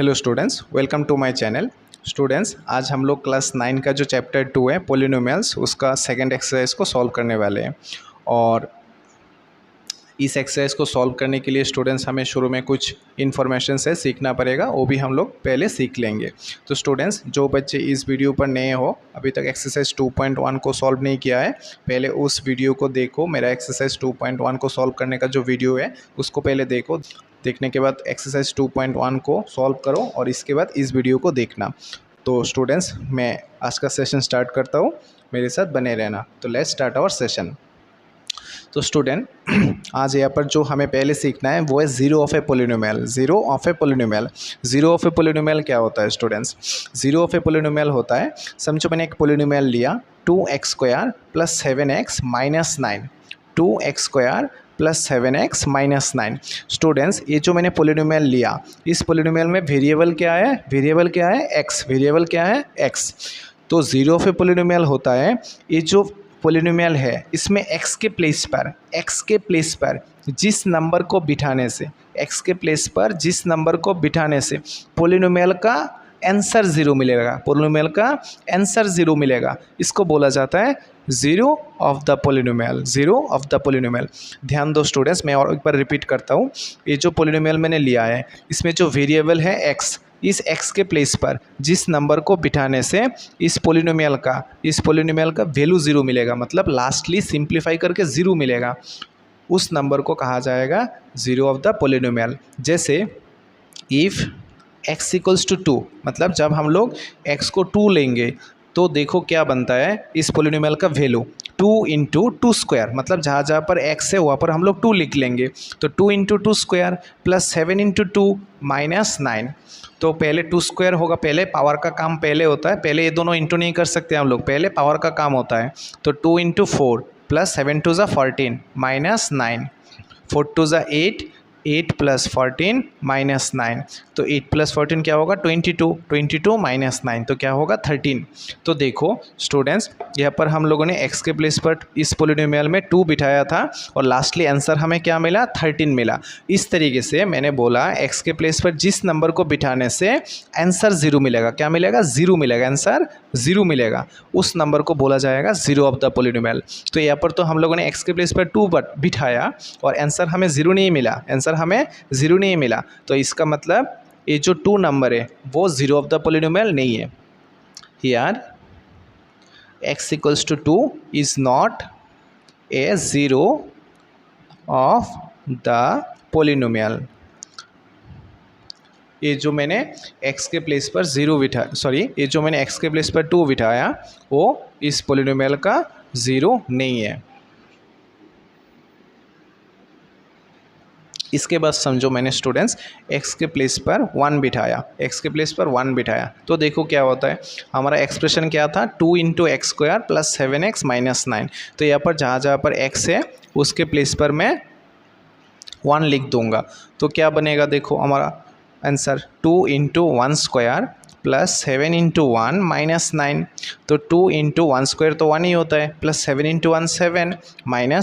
Hello students, welcome to my channel. Students, आज हम लोग क्लास 9 का जो चैप्टर 2 है पोलिनोमियल्स, उसका सेकंड एक्सरसाइज को सॉल्व करने वाले हैं। और इस एक्सरसाइज को सॉल्व करने के लिए स्टूडेंट्स हमें शुरू में कुछ इन्फॉर्मेशन से सीखना पड़ेगा, वो भी हम लोग पहले सीख लेंगे। तो स्टूडेंट्स, जो बच्चे इस वीडियो पर नए हो, अभी तक एक्सरसाइज 2.1 को सॉल्व नहीं किया है, पहले उस वीडियो को देखो। मेरा एक्सरसाइज 2.1 को सॉल्व करने का जो वीडियो है उसको पहले देखो। देखने के बाद एक्सरसाइज 2.1 को सॉल्व करो और इसके बाद इस वीडियो को देखना। तो स्टूडेंट्स, मैं आज का सेशन स्टार्ट करता हूँ, मेरे साथ बने रहना। तो लेट्स स्टार्ट आवर सेशन। तो स्टूडेंट, आज यहाँ पर जो हमें पहले सीखना है वो है zero of A polynomial. Zero of A polynomial, zero of A polynomial क्या होता है students? Zero of A polynomial होता है, समझो मैंने एक पोलिनोमियल लिया 2x² + 7x - 9, 2x² + 7x - 9। Students, ये जो मैंने पोलिनोमियल लिया, इस पोलिनोमियल में वेरिएबल क्या है? वेरिएबल क्या है? x। वेरिएबल क्या है? x। तो ज़ीरो ऑफ ए पोलिनोमियल होता है, ये जो पोलिनोमियल है इसमें x के प्लेस पर जिस नंबर को बिठाने से, x के प्लेस पर जिस नंबर को बिठाने से पोलिनोमियल का आंसर ज़ीरो मिलेगा, पोलिनोमियल का आंसर ज़ीरो मिलेगा, इसको बोला जाता है zero of the polynomial. Zero of the polynomial. ध्यान दो स्टूडेंट्स, मैं और एक बार रिपीट करता हूँ। ये जो पोलिनोमियल मैंने लिया है, इसमें जो वेरिएबल है x, इस x के प्लेस पर जिस नंबर को बिठाने से इस पोलिनोमियल का वैल्यू ज़ीरो मिलेगा, मतलब लास्टली सिंप्लीफाई करके ज़ीरो मिलेगा, उस नंबर को कहा जाएगा ज़ीरो ऑफ द पोलिनोमियल। जैसे इफ़ x = 2, मतलब जब हम लोग x को 2 लेंगे तो देखो क्या बनता है इस पोलिनोमियल का वैल्यू 2 × 2², मतलब जहाँ जहाँ पर x है वहाँ पर हम लोग 2 लिख लेंगे। तो 2 × 2² + 7 × 2 - 9। तो पहले 2² होगा, पहले पावर का काम पहले होता है, पहले ये दोनों इंटू नहीं कर सकते हम लोग, पहले पावर का काम होता है। तो 2 × 4 + 7 2 = 14 - 9, 4 2 = 8, 8 + 14 - 9। तो 8 + 14 क्या होगा? 22, 22 - 9 तो क्या होगा? 13। तो देखो स्टूडेंट्स, यहाँ पर हम लोगों ने x के प्लेस पर इस पोलिनोमियल में 2 बिठाया था और लास्टली आंसर हमें क्या मिला? 13 मिला। इस तरीके से मैंने बोला x के प्लेस पर जिस नंबर को बिठाने से आंसर ज़ीरो मिलेगा, क्या मिलेगा? ज़ीरो मिलेगा, आंसर ज़ीरो मिलेगा, उस नंबर को बोला जाएगा ज़ीरो ऑफ द पोलिनोमियल। तो यहाँ पर तो हम लोगों ने x के प्लेस पर 2 बिठाया और आंसर हमें ज़ीरो नहीं मिला, आंसर हमें ज़ीरो नहीं मिला। तो इसका मतलब ये जो 2 नंबर है वो ज़ीरो ऑफ द पोलिनोमियल नहीं है। Here x = 2 is not a zero of the polynomial. ये जो मैंने x के प्लेस पर ये जो मैंने x के प्लेस पर 2 बिठाया वो इस पोलिनोमियल का ज़ीरो नहीं है। इसके बाद समझो मैंने स्टूडेंट्स x के प्लेस पर 1 बिठाया, x के प्लेस पर 1 बिठाया तो देखो क्या होता है, हमारा एक्सप्रेशन क्या था? 2 × x² + 7x - 9। तो यहाँ पर जहाँ जहाँ पर x है उसके प्लेस पर मैं 1 लिख दूंगा। तो क्या बनेगा? देखो हमारा आंसर 2 × 1² + 7 × 1 - 9। तो 2 × 1² तो 1 ही होता है, + 7 × 1 7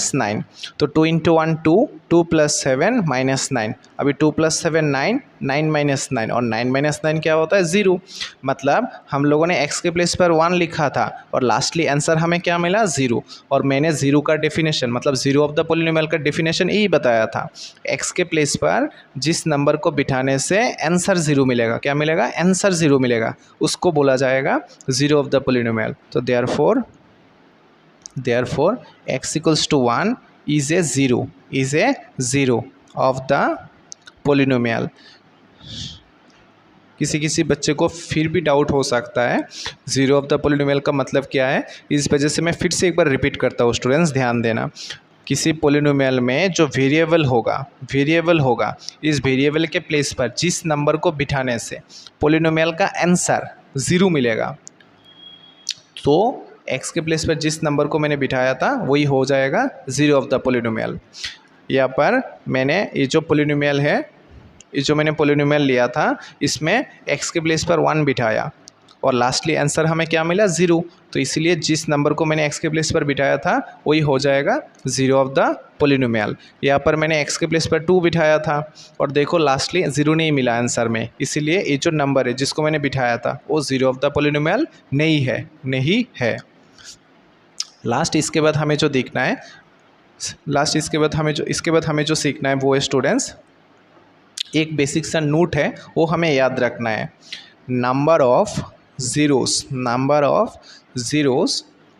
- 9। तो 2 × 1 2, 2 + 7 - 9। अभी 2 + 7 9, 9 - 9 और 9 - 9 क्या होता है? ज़ीरो। मतलब हम लोगों ने x के प्लेस पर 1 लिखा था और लास्टली आंसर हमें क्या मिला? ज़ीरो। और मैंने ज़ीरो का डेफिनेशन, मतलब ज़ीरो ऑफ द पोलिनोमियल का डेफिनेशन यही बताया था, x के प्लेस पर जिस नंबर को बिठाने से आंसर ज़ीरो मिलेगा, क्या मिलेगा? आंसर ज़ीरो मिलेगा, उसको बोला जाएगा ज़ीरो ऑफ द पोलिनोमियल। तो therefore x = 1 is a zero of the polynomial. किसी बच्चे को फिर भी डाउट हो सकता है ज़ीरो ऑफ द पोलिनोमियल का मतलब क्या है, इस वजह से मैं फिर से एक बार रिपीट करता हूँ स्टूडेंट्स, ध्यान देना। किसी पोलिनोमियल में जो वेरिएबल होगा, इस वेरिएबल के प्लेस पर जिस नंबर को बिठाने से पोलिनोमियल का आंसर ज़ीरो मिलेगा, तो x के प्लेस पर जिस नंबर को मैंने बिठाया था वही हो जाएगा ज़ीरो ऑफ द पोलिनोमियल। यहाँ पर मैंने ये जो मैंने पोलिनोमियल लिया था इसमें x के प्लेस पर 1 बिठाया और लास्टली आंसर हमें क्या मिला 0। तो इसीलिए जिस नंबर को मैंने x के प्लेस पर बिठाया था वही हो जाएगा 0 ऑफ द पोलिनोमियल। यहाँ पर मैंने x के प्लेस पर 2 बिठाया था और देखो लास्टली 0 नहीं मिला आंसर में, इसीलिए ये जो नंबर है जिसको मैंने बिठाया था वो 0 ऑफ द पोलिनोमियल नहीं है। लास्ट इसके बाद हमें जो देखना है, इसके बाद हमें जो सीखना है वो है स्टूडेंट्स, एक बेसिक सा नोट है वो हमें याद रखना है। Number of zeros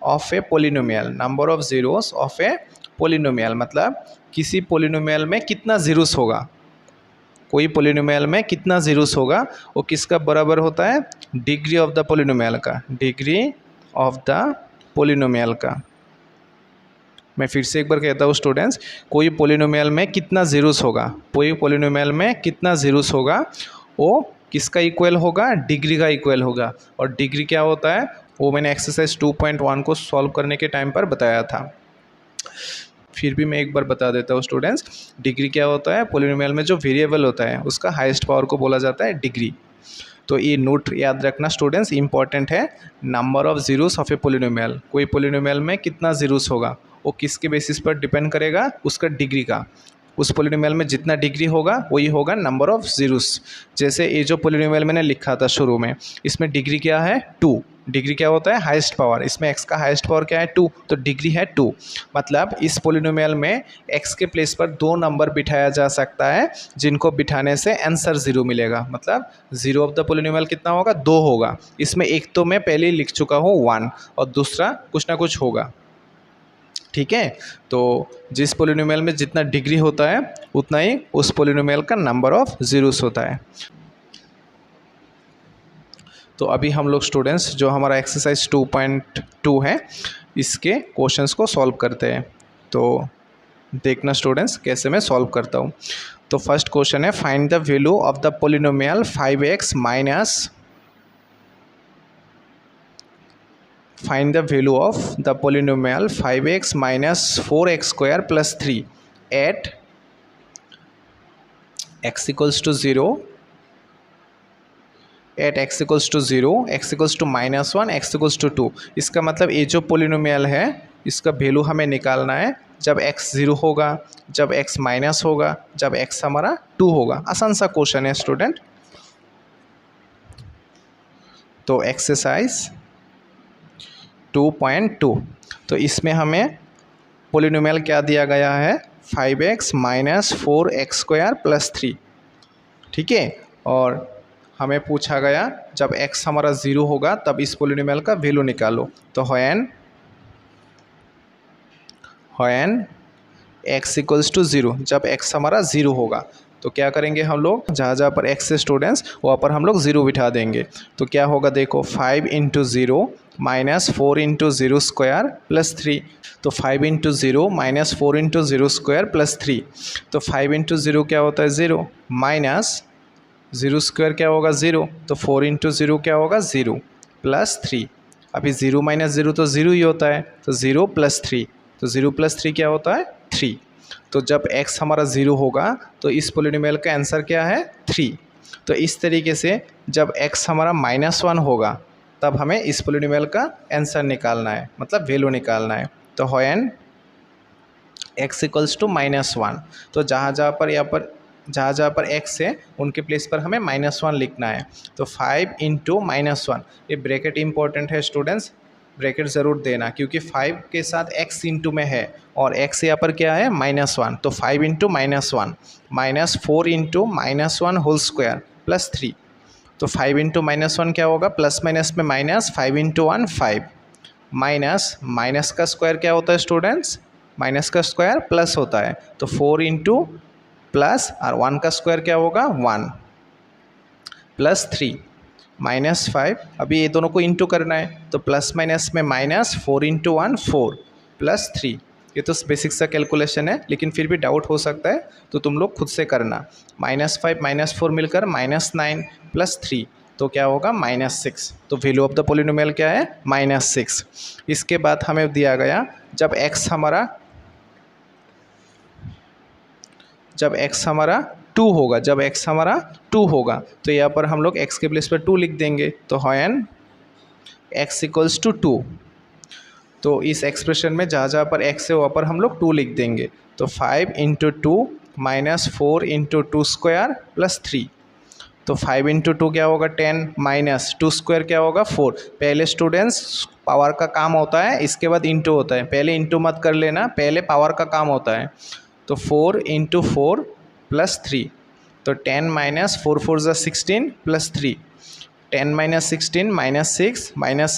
of A polynomial, number of zeros of A polynomial मतलब किसी पोलिनोमियल में कितना ज़ीरोस होगा, कोई पोलिनोमियल में कितना ज़ीरोस होगा वो किसका बराबर होता है, डिग्री ऑफ द पोलिनोमियल का, डिग्री ऑफ द पोलिनोमियल का। मैं फिर से एक बार कहता हूँ स्टूडेंट्स, कोई पोलिनोमियल में कितना ज़ीरोस होगा, कोई पोलिनोमियल में कितना ज़ीरोस होगा वो किसका इक्वल होगा, डिग्री का इक्वल होगा। और डिग्री क्या होता है वो मैंने एक्सरसाइज 2.1 को सॉल्व करने के टाइम पर बताया था, फिर भी मैं एक बार बता देता हूँ स्टूडेंट्स। डिग्री क्या होता है, पोलिनोमियल में जो वेरिएबल होता है उसका हाईएस्ट पावर को बोला जाता है डिग्री। तो ये नोट याद रखना स्टूडेंट्स, इंपॉर्टेंट है। Number of zeros of A polynomial, कोई पोलिनोमियल में कितना ज़ीरोस होगा वो किसके बेसिस पर डिपेंड करेगा, उसका डिग्री का। उस पोलिनोमियल में जितना डिग्री होगा वही होगा नंबर ऑफ ज़ीरोस। जैसे ये जो पोलिनोमियल मैंने लिखा था शुरू में, इसमें डिग्री क्या है 2, डिग्री क्या होता है हाईएस्ट पावर, इसमें x का हाईएस्ट पावर क्या है 2, तो डिग्री है 2। मतलब इस पोलिनोमियल में x के प्लेस पर 2 नंबर बिठाया जा सकता है जिनको बिठाने से आंसर 0 मिलेगा। मतलब 0 ऑफ द पोलिनोमियल कितना होगा, 2 होगा। इसमें एक तो मैं पहले ही लिख चुका हूँ 1 और दूसरा कुछ ना कुछ होगा, ठीक है। तो जिस पोलिनोमियल में जितना डिग्री होता है उतना ही उस पोलिनोमियल का नंबर ऑफ ज़ीरोस होता है। तो अभी हम लोग स्टूडेंट्स जो हमारा एक्सरसाइज 2.2 है इसके क्वेश्चंस को सॉल्व करते हैं। तो देखना स्टूडेंट्स कैसे मैं सॉल्व करता हूँ। तो फर्स्ट क्वेश्चन है, find the value of the polynomial 5x minus, find the value of the polynomial 5x minus 4x square plus 3 at x equals to 0, at x equals to 0, x equals to minus 1, x equals to 2। इसका मतलब ये जो polynomial है इसका value हमें निकालना है जब x 0 होगा, जब x माइनस होगा, जब x हमारा 2 होगा। आसान सा क्वेश्चन है स्टूडेंट। तो एक्सरसाइज 2.2, तो इसमें हमें पोलिनोमियल क्या दिया गया है 5x minus 4x square plus 3, ठीक है। और हमें पूछा गया जब x हमारा 0 होगा तब इस पोलिनोमियल का वैल्यू निकालो। तो व्हेन x इक्वल्स टू 0, जब x हमारा 0 होगा तो क्या करेंगे हम लोग, जहाँ जहाँ पर x है स्टूडेंट्स वहाँ पर हम लोग 0 बिठा देंगे। तो क्या होगा देखो, 5 into 0 minus 4 into 0 square plus 3। तो 5 into 0 minus 4 into 0 square plus 3। तो 5 इंटू 0 क्या होता है 0, माइनस 0 स्क्वायर क्या होगा 0, तो 4 इंटू 0 क्या होगा 0 प्लस 3। अभी 0 माइनस 0 तो 0 ही होता है, तो 0 प्लस 3, तो 0 प्लस 3 क्या होता है 3। तो जब x हमारा 0 होगा तो इस पोलिनोमियल का आंसर क्या है 3। तो इस तरीके से जब x हमारा -1 होगा तब हमें इस पोलिनोमियल का आंसर निकालना है, मतलब वैल्यू निकालना है। तो व्हेन x इक्वल्स टू -1, तो जहाँ जहाँ पर x है उनके प्लेस पर हमें -1 लिखना है। तो 5 इंटू -1, ये ब्रैकेट इंपॉर्टेंट है स्टूडेंट्स, ब्रैकेट ज़रूर देना क्योंकि 5 के साथ x इंटू में है और x यहाँ पर क्या है -1। तो 5 into -1 minus 4 into -1 whole square plus 3। तो 5 इंटू -1 क्या होगा, प्लस माइनस में माइनस, 5 इंटू 1 5, माइनस का स्क्वायर क्या होता है स्टूडेंट्स, माइनस का स्क्वायर प्लस होता है। तो 4 इंटू प्लस और 1 का स्क्वायर क्या होगा 1 प्लस 3 -5। अभी ये दोनों को इंटू करना है तो प्लस माइनस में माइनस, 4 इंटू 1 4 प्लस 3। ये तो बेसिक सा कैलकुलेशन है लेकिन फिर भी डाउट हो सकता है तो तुम लोग खुद से करना। -5 -4 मिलकर -9 प्लस 3 तो क्या होगा -6। तो वैल्यू ऑफ द पोलिनोमियल क्या है -6। इसके बाद हमें दिया गया जब x हमारा 2 होगा, जब x हमारा 2 होगा तो यहाँ पर हम लोग x के प्लेस पर 2 लिख देंगे। तो व्हेन x इक्वल्स टू 2। तो इस एक्सप्रेशन में जहाँ जहाँ पर x है वहाँ पर हम लोग 2 लिख देंगे। तो 5 into 2 minus 4 into 2 square plus 3। तो 5 इंटू 2 क्या होगा 10 माइनस 2 स्क्वायर क्या होगा 4। पहले स्टूडेंट्स पावर का काम होता है, इसके बाद इंटू होता है। पहले इंटू मत कर लेना, पहले पावर का काम होता है। तो 4 इंटू 4 प्लस 3। तो 10 माइनस 4 4 ज़ा 16 प्लस 3। 10 minus 16 minus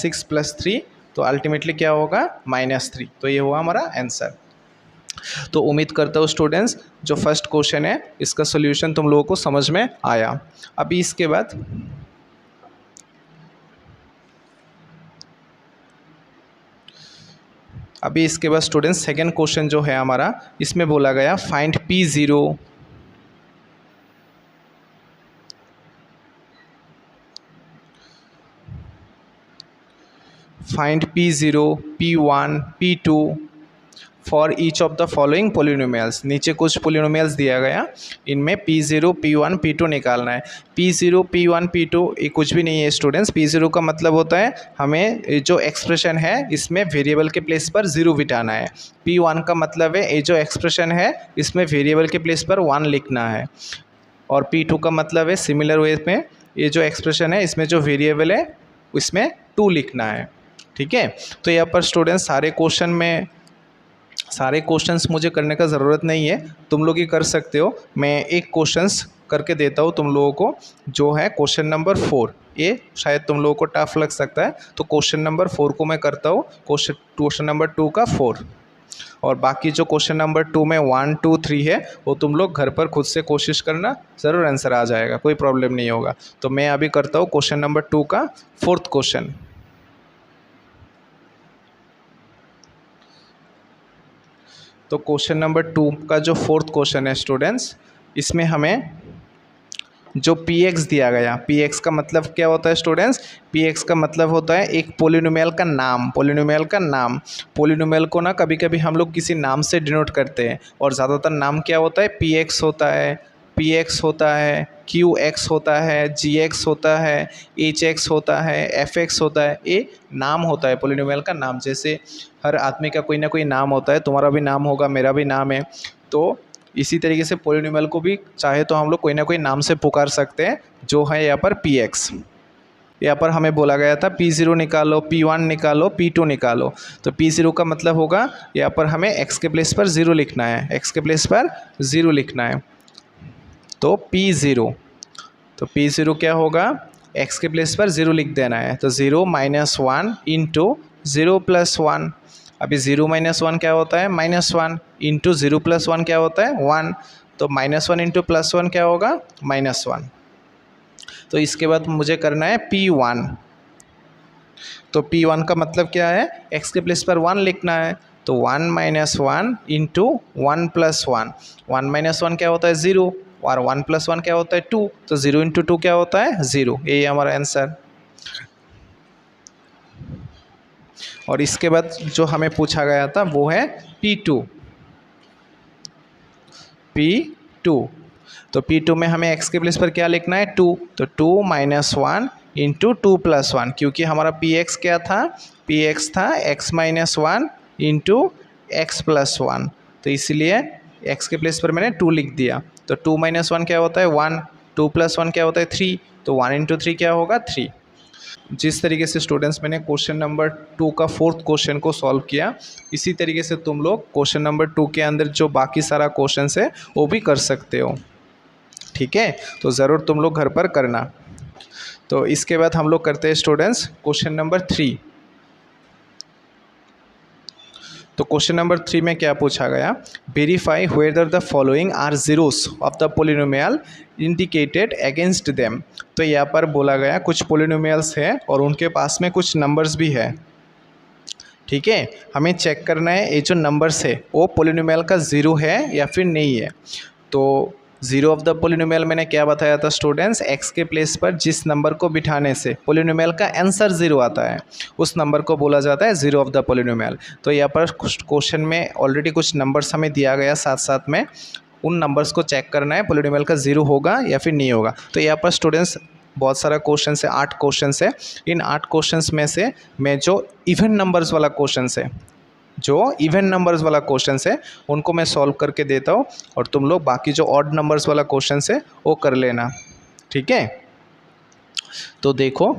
6 plus 3। तो अल्टीमेटली क्या होगा -3। तो ये हुआ हमारा आंसर। तो उम्मीद करता हूँ स्टूडेंट्स जो फर्स्ट क्वेश्चन है इसका सॉल्यूशन तुम लोगों को समझ में आया। अभी इसके बाद स्टूडेंट्स सेकंड क्वेश्चन जो है हमारा, इसमें बोला गया find P0 find P0 P1 P2 for each of the following polynomials. नीचे कुछ पोलिनोमियल्स दिया गया, इनमें P0 P1 P2 निकालना है। P0 P1 P2 ये कुछ भी नहीं है स्टूडेंट्स। P0 का मतलब होता है हमें जो एक्सप्रेशन है इसमें वेरिएबल के प्लेस पर 0 बिठाना है। P1 का मतलब है ये जो एक्सप्रेशन है इसमें वेरिएबल के प्लेस पर 1 लिखना है। और P2 का मतलब है सिमिलर वे में ये जो एक्सप्रेशन है इसमें जो वेरिएबल है इसमें 2 लिखना है। ठीक है, तो यहाँ पर स्टूडेंट्स सारे क्वेश्चंस मुझे करने का ज़रूरत नहीं है, तुम लोग ही कर सकते हो। मैं एक क्वेश्चंस करके देता हूँ तुम लोगों को, जो है क्वेश्चन नंबर 4। ये शायद तुम लोगों को टफ लग सकता है, तो क्वेश्चन नंबर 4 को मैं करता हूँ, क्वेश्चन नंबर 2 का 4। और बाकी जो क्वेश्चन नंबर 2 में 1 2 3 है वो तुम लोग घर पर खुद से कोशिश करना, ज़रूर आंसर आ जाएगा, कोई प्रॉब्लम नहीं होगा। तो मैं अभी करता हूँ क्वेश्चन नंबर 2 का 4th क्वेश्चन। तो क्वेश्चन नंबर 2 का जो 4th क्वेश्चन है स्टूडेंट्स, इसमें हमें जो px दिया गया, px का मतलब क्या होता है स्टूडेंट्स? px का मतलब होता है एक पोलिनोमियल का नाम। पोलिनोमियल को ना कभी कभी हम लोग किसी नाम से डिनोट करते हैं, और ज़्यादातर नाम क्या होता है? px होता है, px होता है, qx होता है, gx होता है, hx होता है, fx होता है। ये नाम होता है पोलिनोमियल का नाम। जैसे हर आदमी का कोई ना कोई नाम होता है, तुम्हारा भी नाम होगा, मेरा भी नाम है। तो इसी तरीके से पोलिनोमियल को भी चाहे तो हम लोग कोई ना कोई नाम से पुकार सकते हैं, जो है यहाँ पर px। यहाँ पर हमें बोला गया था P0 निकालो, P1 निकालो, P2 निकालो। तो P0 का मतलब होगा यहाँ पर हमें x के प्लेस पर 0 लिखना है, x के प्लेस पर 0 लिखना है। तो P0 क्या होगा? x के प्लेस पर 0 लिख देना है। तो 0 माइनस 1 इंटू 0 प्लस 1। अभी 0 माइनस 1 क्या होता है? -1 इंटू 0 प्लस 1 क्या होता है? 1। तो -1 इंटू +1 क्या होगा? -1। तो इसके बाद मुझे करना है P1। तो P1 का मतलब क्या है? x के प्लेस पर 1 लिखना है। तो 1 माइनस 1 इंटू 1 प्लस 1। 1 माइनस 1 क्या होता है? 0। और 1 प्लस 1 क्या होता है? 2। तो 0 इंटू 2 क्या होता है? 0। यही हमारा आंसर। और इसके बाद जो हमें पूछा गया था वो है P2। तो P2 में हमें x के प्लेस पर क्या लिखना है? 2। तो 2 माइनस 1 इंटू 2 प्लस 1, क्योंकि हमारा px क्या था? px था x minus 1 into x plus 1। तो इसलिए x के प्लेस पर मैंने 2 लिख दिया। तो 2 माइनस 1 क्या होता है? 1। 2 प्लस 1 क्या होता है? 3। तो 1 इंटू 3 क्या होगा? 3। जिस तरीके से स्टूडेंट्स मैंने क्वेश्चन नंबर 2 का 4th क्वेश्चन को सॉल्व किया, इसी तरीके से तुम लोग क्वेश्चन नंबर 2 के अंदर जो बाकी सारा क्वेश्चन है वो भी कर सकते हो। ठीक है, तो ज़रूर तुम लोग घर पर करना। तो इसके बाद हम लोग करते हैं स्टूडेंट्स क्वेश्चन नंबर 3। तो क्वेश्चन नंबर 3 में क्या पूछा गया? Verify whether the following are zeros of the polynomial indicated against them. तो यहाँ पर बोला गया कुछ पोलिनोमियल्स है और उनके पास में कुछ नंबर्स भी है। ठीक है, हमें चेक करना है ये जो नंबर्स है वो पोलिनोमियल का 0 है या फिर नहीं है। तो 0 ऑफ द पोलिनोमियल मैंने क्या बताया था स्टूडेंट्स? x के प्लेस पर जिस नंबर को बिठाने से पोलिनोमियल का आंसर 0 आता है उस नंबर को बोला जाता है 0 ऑफ द पोलिनोमियल। तो यहाँ पर क्वेश्चन में ऑलरेडी कुछ नंबर्स हमें दिया गया, साथ साथ में उन नंबर्स को चेक करना है पोलिनोमियल का 0 होगा या फिर नहीं होगा। तो यहाँ पर स्टूडेंट्स बहुत सारा क्वेश्चन है, 8 क्वेश्चन है। इन 8 क्वेश्चंस में से मैं जो इवन नंबर्स वाला क्वेश्चन है, जो इवन नंबर्स वाला क्वेश्चन है उनको मैं सॉल्व करके देता हूँ, और तुम लोग बाकी जो ऑड नंबर्स वाला क्वेश्चन है वो कर लेना, ठीक है। तो देखो,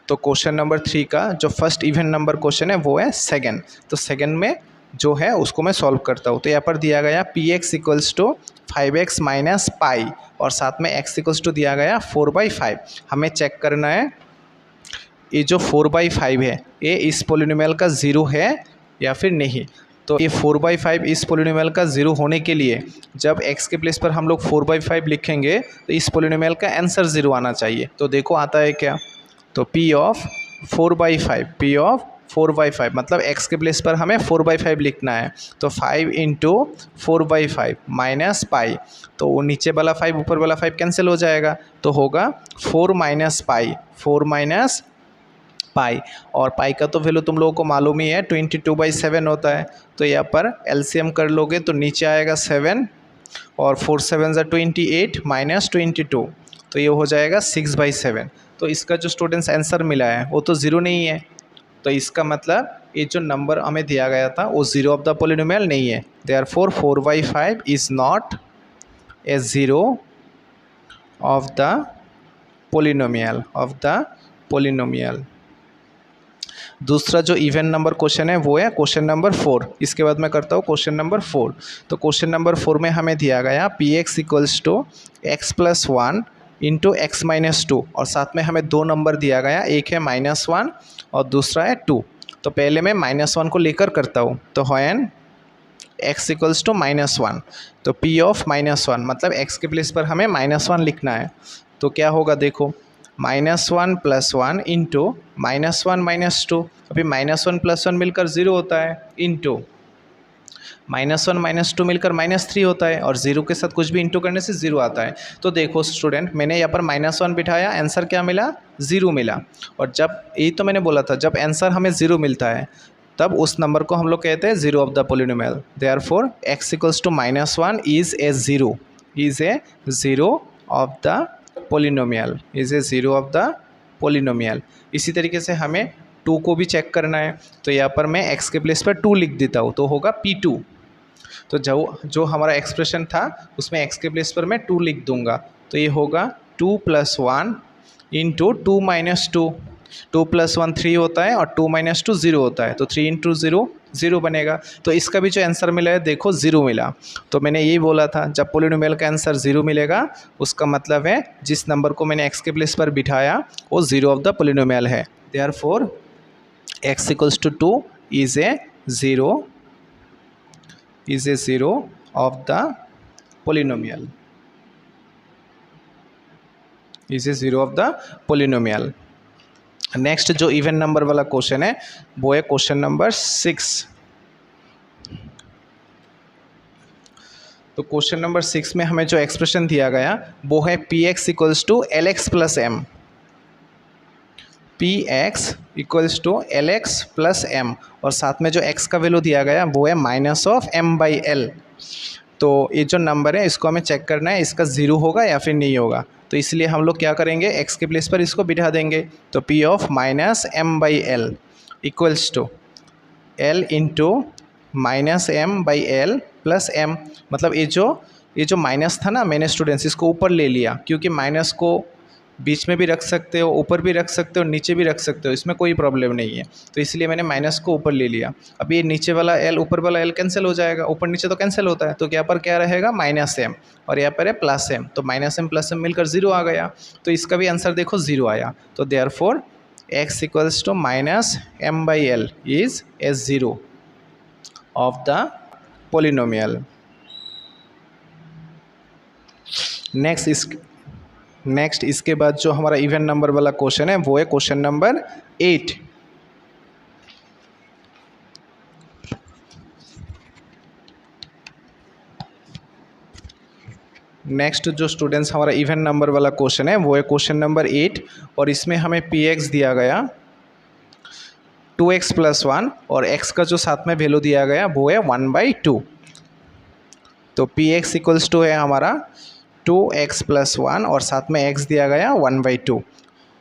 तो क्वेश्चन नंबर 3 का जो फर्स्ट इवन नंबर क्वेश्चन है वो है सेकेंड। तो सेकेंड में जो है उसको मैं सॉल्व करता हूँ। तो यहाँ पर दिया गया P x equals to 5x minus pi, और साथ में x इक्वल्स टू दिया गया 4/5। हमें चेक करना है ये जो 4/5 है ये इस पोलिनोमियल का ज़ीरो है या फिर नहीं। तो ये 4/5 इस पोलिनोमियल का ज़ीरो होने के लिए जब x के प्लेस पर हम लोग 4/5 लिखेंगे तो इस पोलिनोमियल का आंसर ज़ीरो आना चाहिए। तो देखो आता है क्या, तो p ऑफ 4/5 मतलब x के प्लेस पर हमें 4/5 लिखना है। तो 5 इंटू 4/5 माइनस पाई, तो नीचे वाला 5 ऊपर वाला 5 कैंसिल हो जाएगा, तो होगा 4 माइनस पाई। और पाई का तो वैल्यू तुम लोगों को मालूम ही है 22/7 होता है। तो यहाँ पर एलसीएम कर लोगे तो नीचे आएगा 7 और 4 7 ज़ा 28 माइनस 22, तो ये हो जाएगा 6/7। तो इसका जो स्टूडेंट्स आंसर मिला है वो तो ज़ीरो नहीं है। तो इसका मतलब ये जो नंबर हमें दिया गया था वो ज़ीरो ऑफ द पोलिनोमियल नहीं है। Therefore 4/5 is not a zero of the polynomial. दूसरा जो इवन नंबर क्वेश्चन है वो है क्वेश्चन नंबर 4। इसके बाद मैं करता हूँ क्वेश्चन नंबर 4। तो क्वेश्चन नंबर 4 में हमें दिया गया P x equals to x+1 into x minus 2, और साथ में हमें दो नंबर दिया गया, एक है -1 और दूसरा है 2। तो पहले मैं -1 को लेकर करता हूँ। तो व्हेन x इक्वल्स टू -1, तो p ऑफ -1 मतलब x के प्लेस पर हमें -1 लिखना है। तो क्या होगा देखो, -1 + 1 इंटू -1 - 2, अभी -1 + 1 मिलकर 0 होता है, इंटू -1 - 2 मिलकर -3 होता है, और 0 के साथ कुछ भी इंटू करने से 0 आता है। तो देखो स्टूडेंट, मैंने यहाँ पर -1 बिठाया, आंसर क्या मिला, 0 मिला। और जब यही तो मैंने बोला था, जब आंसर हमें 0 मिलता है तब उस नंबर को हम लोग कहते हैं zero of the polynomial. Therefore x equals to -1 is a zero of the polynomial, इसी तरीके से हमें 2 को भी चेक करना है। तो यहाँ पर मैं x के प्लेस पर 2 लिख देता हूँ, तो होगा p2। तो जो हमारा एक्सप्रेशन था उसमें x के प्लेस पर मैं 2 लिख दूंगा, तो ये होगा 2 + 1 इंटू 2 - 2। 2 + 1 3 होता है और 2 - 2 0 होता है, तो 3 इंटू 0 0 बनेगा। तो इसका भी जो आंसर मिला है देखो 0 मिला। तो मैंने यही बोला था, जब पोलिनोमियल का आंसर 0 मिलेगा उसका मतलब है जिस नंबर को मैंने x के प्लेस पर बिठाया वो ज़ीरो ऑफ द पोलिनोमियल है। Therefore x equals to 2 is a zero of the polynomial. Next जो इवन नंबर वाला क्वेश्चन है वो है क्वेश्चन नंबर 6। तो क्वेश्चन नंबर 6 में हमें जो एक्सप्रेशन दिया गया वो है P x equals to LX + M। px equals to LX + M, और साथ में जो x का वैल्यू दिया गया वो है -m/l। तो ये जो नंबर है इसको हमें चेक करना है इसका 0 होगा या फिर नहीं होगा। तो इसलिए हम लोग क्या करेंगे, x के प्लेस पर इसको बिठा देंगे। तो p of -m/l equals to l into -m/l + m, मतलब ये जो माइनस था ना, मैंने स्टूडेंट्स इसको ऊपर ले लिया, क्योंकि माइनस को बीच में भी रख सकते हो, ऊपर भी रख सकते हो, नीचे भी रख सकते हो, इसमें कोई प्रॉब्लम नहीं है। तो इसलिए मैंने माइनस को ऊपर ले लिया। अब ये नीचे वाला l ऊपर वाला l कैंसिल हो जाएगा, ऊपर नीचे तो कैंसिल होता है, तो यहाँ पर क्या रहेगा -m, और यहाँ पर है +m, तो -m + m मिलकर 0 आ गया। तो इसका भी आंसर देखो 0 आया। तो therefore x equals to -m/l is a zero of the polynomial. Next इसके बाद जो हमारा इवन नंबर वाला क्वेश्चन है वो है क्वेश्चन नंबर 8। नेक्स्ट जो स्टूडेंट्स हमारा इवन नंबर वाला क्वेश्चन है वो है क्वेश्चन नंबर 8, और इसमें हमें px दिया गया 2x + 1, और x का जो साथ में वैल्यू दिया गया वो है 1/2। तो px इक्वल्स टू है हमारा 2x+1 और साथ में x दिया गया 1/2।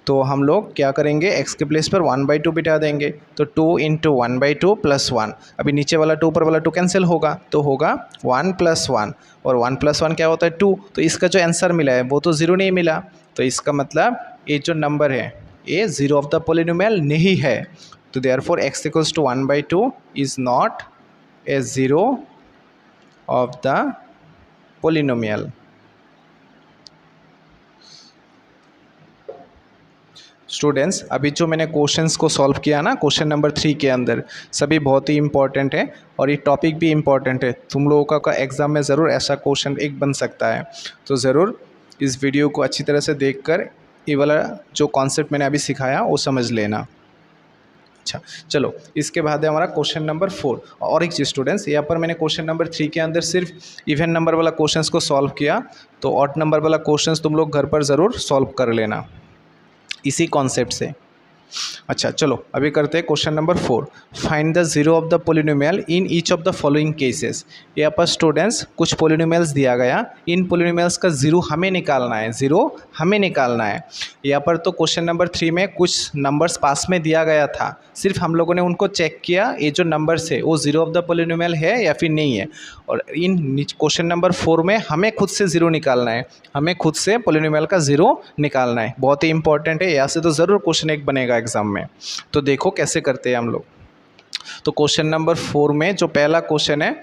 तो हम लोग क्या करेंगे, x के प्लेस पर 1/2 बिठा देंगे। तो 2 × 1/2 + 1, अभी नीचे वाला 2 ऊपर वाला 2 कैंसिल होगा, तो होगा 1 + 1, और 1 + 1 क्या होता है 2। तो इसका जो आंसर मिला है वो तो 0 नहीं मिला, तो इसका मतलब ये जो नंबर है ये 0 ऑफ द पोलिनोमियल नहीं है। तो therefore x = 1/2 is not a 0 of the polynomial. Students, अभी जो मैंने क्वेश्चंस को सॉल्व किया ना क्वेश्चन नंबर 3 के अंदर, सभी बहुत ही इंपॉर्टेंट है और ये टॉपिक भी इंपॉर्टेंट है। तुम लोगों का एग्ज़ाम में ज़रूर ऐसा क्वेश्चन एक बन सकता है। तो ज़रूर इस वीडियो को अच्छी तरह से देखकर ये वाला जो कॉन्सेप्ट मैंने अभी सिखाया वो समझ लेना। अच्छा, चलो इसके बाद है हमारा क्वेश्चन नंबर 4। और एक चीज़ स्टूडेंट्स, यहाँ पर मैंने क्वेश्चन नंबर 3 के अंदर सिर्फ इवन नंबर वाला क्वेश्चंस को सॉल्व किया, तो ऑड नंबर वाला क्वेश्चंस तुम लोग घर पर ज़रूर सॉल्व कर लेना इसी कॉन्सेप्ट से। अच्छा, चलो अभी करते हैं question number 4। Find the zero of the polynomial in each of the following cases. यहाँ पर स्टूडेंट्स कुछ पोलिनोमियल्स दिया गया, इन पोलिनोमियल्स का जीरो हमें निकालना है, जीरो हमें निकालना है। यहाँ पर तो क्वेश्चन नंबर 3 में कुछ नंबर्स पास में दिया गया था, सिर्फ हम लोगों ने उनको चेक किया ये जो नंबर्स है वो जीरो ऑफ द पोलिनोमियल है या फिर नहीं है। और इन क्वेश्चन नंबर 4 में हमें खुद से ज़ीरो निकालना है, हमें खुद से पोलिनोमियल का ज़ीरो निकालना है। बहुत ही इंपॉर्टेंट है, यहाँ से तो ज़रूर क्वेश्चन एक बनेगा एग्जाम में। तो देखो कैसे करते हैं हम लोग। तो क्वेश्चन नंबर 4 में जो पहला क्वेश्चन है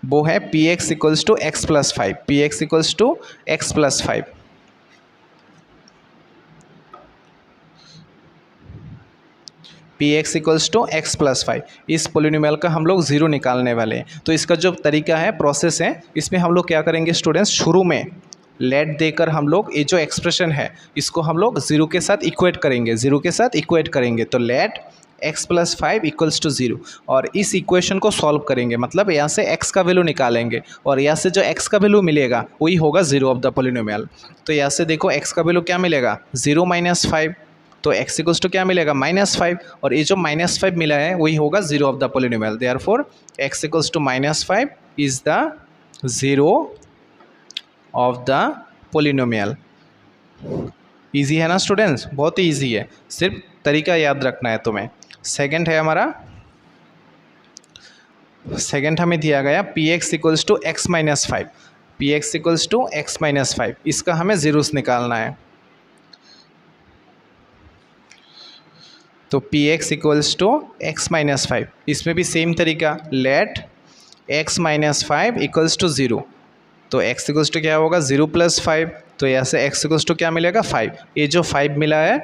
वो है px = x + 5, px = x + 5। px = x + 5, इस पोलिनोमियल का हम लोग ज़ीरो निकालने वाले हैं। तो इसका जो तरीका है, प्रोसेस है, इसमें हम लोग क्या करेंगे स्टूडेंट्स, शुरू में लेट देकर हम लोग ये जो एक्सप्रेशन है इसको हम लोग ज़ीरो के साथ इक्वेट करेंगे, ज़ीरो के साथ इक्वेट करेंगे। तो लेट x + 5 = 0, और इस इक्वेशन को सॉल्व करेंगे, मतलब यहाँ से x का वैल्यू निकालेंगे और यहाँ से जो x का वैल्यू मिलेगा वही होगा ज़ीरो ऑफ द पोलिनोमियल। तो यहाँ से देखो x का वैल्यू क्या मिलेगा, 0 - 5, तो x = क्या मिलेगा -5, और ये जो -5 मिला है वही होगा zero of the polynomial. Therefore x = -5 is the zero of the polynomial. Easy है ना स्टूडेंट्स, बहुत ही ईजी है, सिर्फ तरीका याद रखना है तुम्हें। सेकंड है हमारा, सेकंड हमें दिया गया px = x - 5, px = x - 5, इसका हमें ज़ीरोस निकालना है। तो px = x - 5, इसमें भी सेम तरीका, लेट x - 5 = 0। तो x = क्या होगा, 0 + 5, तो यहाँ से x = क्या मिलेगा, 5। ये जो 5 मिला है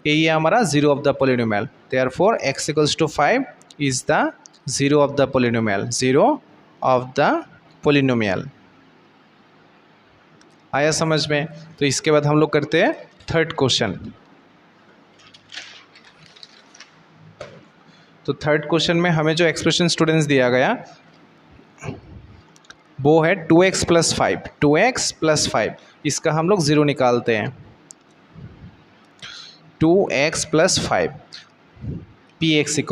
यही है हमारा zero of the polynomial. Therefore x = 5 is the zero of the polynomial, zero of the polynomial. आया समझ में। तो इसके बाद हम लोग करते हैं थर्ड क्वेश्चन। तो थर्ड क्वेश्चन में हमें जो एक्सप्रेशन स्टूडेंट्स दिया गया वो है 2x + 5, 2x + 5, इसका हम लोग ज़ीरो निकालते हैं। 2x + 5, px =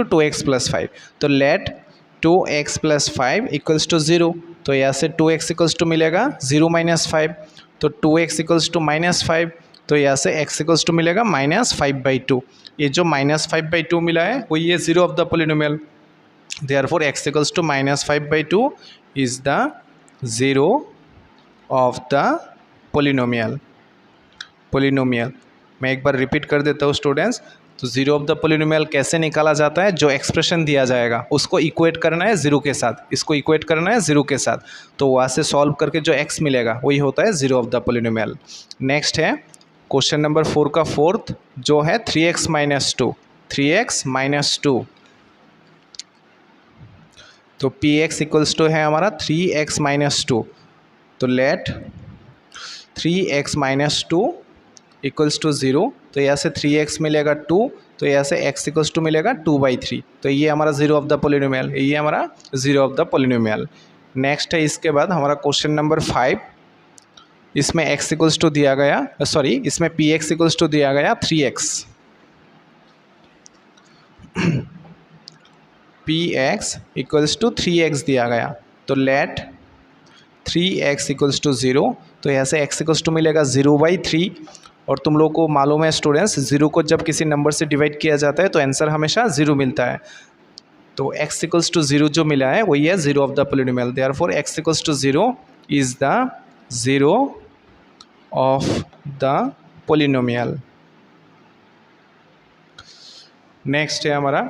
2x + 5, तो लेट 2x + 5 = 0, तो यहाँ से 2x = मिलेगा 0 - 5, तो 2x = -5, तो यहाँ से x = मिलेगा -5/2। ये जो -5/2 मिला है वो ये zero of the polynomial. Therefore x = -5/2 is the zero of the polynomial। मैं एक बार रिपीट कर देता हूँ स्टूडेंट्स। तो ज़ीरो ऑफ द पोलिनोमियल कैसे निकाला जाता है, जो एक्सप्रेशन दिया जाएगा उसको इक्वेट करना है ज़ीरो के साथ, इसको इक्वेट करना है ज़ीरो के साथ, तो वहाँ से सॉल्व करके जो x मिलेगा वही होता है zero of the polynomial. Next है क्वेश्चन नंबर 4 का फोर्थ, जो है 3x - 2, 3x - 2। तो px = है हमारा 3x - 2, तो लेट 3x - 2 = 0, तो यहाँ से 3x मिलेगा 2, तो यहाँ से x = मिलेगा 2/3, तो ये हमारा ज़ीरो ऑफ द पोलिनोमियल, ये हमारा zero of the polynomial. Next है इसके बाद हमारा क्वेश्चन नंबर 5, इसमें x = दिया गया, सॉरी इसमें px = दिया गया 3x, px = 3x दिया गया, तो लेट 3x इक्वल्स टू 0, तो यहाँ से x इक्वल्स टू मिलेगा 0/3। और तुम लोग को मालूम है स्टूडेंट्स, 0 को जब किसी नंबर से डिवाइड किया जाता है तो आंसर हमेशा 0 मिलता है। तो x इक्वल्स टू 0 जो मिला है वही है 0 of the polynomial. Therefore x equals to 0 is the 0 of the polynomial. Next है हमारा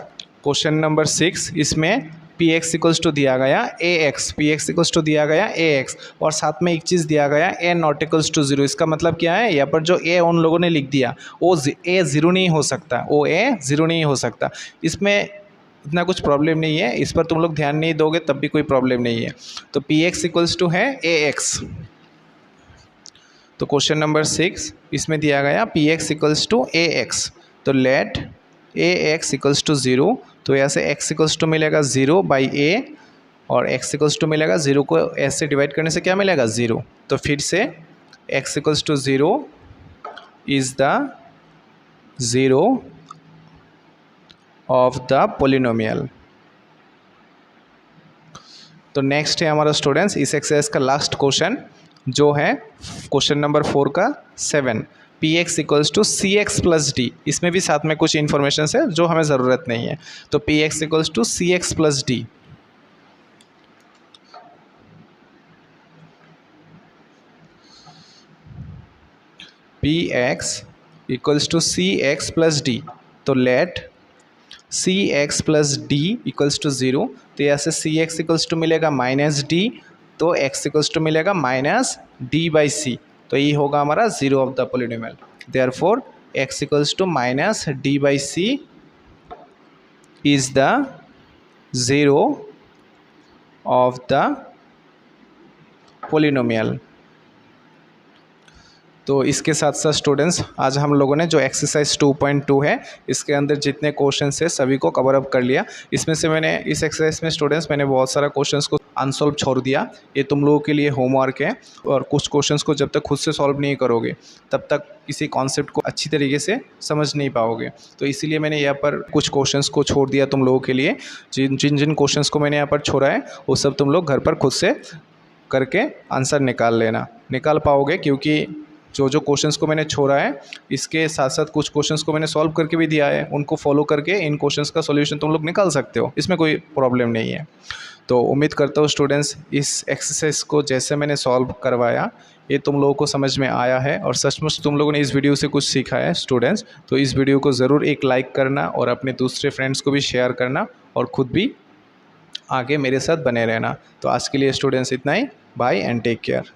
क्वेश्चन नंबर 6। इसमें पी एक्स इक्वल्स टू दिया गया a x, p x equals to दिया गया ए एक्स, और साथ में एक चीज़ दिया गया ए नॉट इक्वल्स टू 0। इसका मतलब क्या है, यहाँ पर जो ए उन लोगों ने लिख दिया वो ए 0 नहीं हो सकता, वो ए 0 नहीं हो सकता। इसमें इतना कुछ प्रॉब्लम नहीं है, इस पर तुम लोग ध्यान नहीं दोगे तब भी कोई प्रॉब्लम नहीं है। तो पी एक्स इक्वल्स टू है ए एक्स। तो क्वेश्चन नंबर 6 इसमें दिया गया P x equals to a x, तो let a x equals to 0, तो यहाँ से x इक्वल्स टू मिलेगा 0/a, और x इक्वल्स टू मिलेगा 0 को s से डिवाइड करने से क्या मिलेगा 0। तो फिर से x equals to 0 is the 0 of the polynomial. तो नेक्स्ट है हमारा स्टूडेंट्स इस एक्सरसाइज का लास्ट क्वेश्चन, जो है क्वेश्चन नंबर 4 का 7। P x equals to C x plus D, इसमें भी साथ में कुछ इन्फॉर्मेशन है जो हमें ज़रूरत नहीं है। तो p x equals to C x plus d, p x equals to C x plus d, तो let c x plus d equals to 0, तो यहाँ से सी एक्स इक्वल्स टू मिलेगा माइनस डी, तो एक्स इक्वल्स टू मिलेगा minus d/c, तो ये होगा हमारा 0 of the polynomial. Therefore x equals to minus d/c is the 0 of the polynomial. तो इसके साथ साथ स्टूडेंट्स आज हम लोगों ने जो एक्सरसाइज 2.2 है इसके अंदर जितने क्वेश्चंस है सभी को कवर अप कर लिया। इसमें से मैंने इस एक्सरसाइज में स्टूडेंट्स मैंने बहुत सारा क्वेश्चंस को अनसॉल्व छोड़ दिया, ये तुम लोगों के लिए होमवर्क है। और कुछ क्वेश्चंस को जब तक खुद से सॉल्व नहीं करोगे तब तक किसी कॉन्सेप्ट को अच्छी तरीके से समझ नहीं पाओगे। तो इसीलिए मैंने यहाँ पर कुछ क्वेश्चंस को छोड़ दिया तुम लोगों के लिए। जिन जिन क्वेश्चंस को मैंने यहाँ पर छोड़ा है वो सब तुम लोग घर पर खुद से करके आंसर निकाल पाओगे, क्योंकि जो क्वेश्चंस को मैंने छोड़ा है इसके साथ साथ कुछ क्वेश्चंस को मैंने सॉल्व करके भी दिया है, उनको फॉलो करके इन क्वेश्चंस का सॉल्यूशन तुम लोग निकाल सकते हो, इसमें कोई प्रॉब्लम नहीं है। तो उम्मीद करता हूँ स्टूडेंट्स इस एक्सरसाइज को जैसे मैंने सॉल्व करवाया ये तुम लोगों को समझ में आया है और सचमुच तुम लोगों ने इस वीडियो से कुछ सीखा है स्टूडेंट्स। तो इस वीडियो को ज़रूर एक लाइक करना और अपने दूसरे फ्रेंड्स को भी शेयर करना और ख़ुद भी आगे मेरे साथ बने रहना। तो आज के लिए स्टूडेंट्स इतना ही, बाय एंड टेक केयर।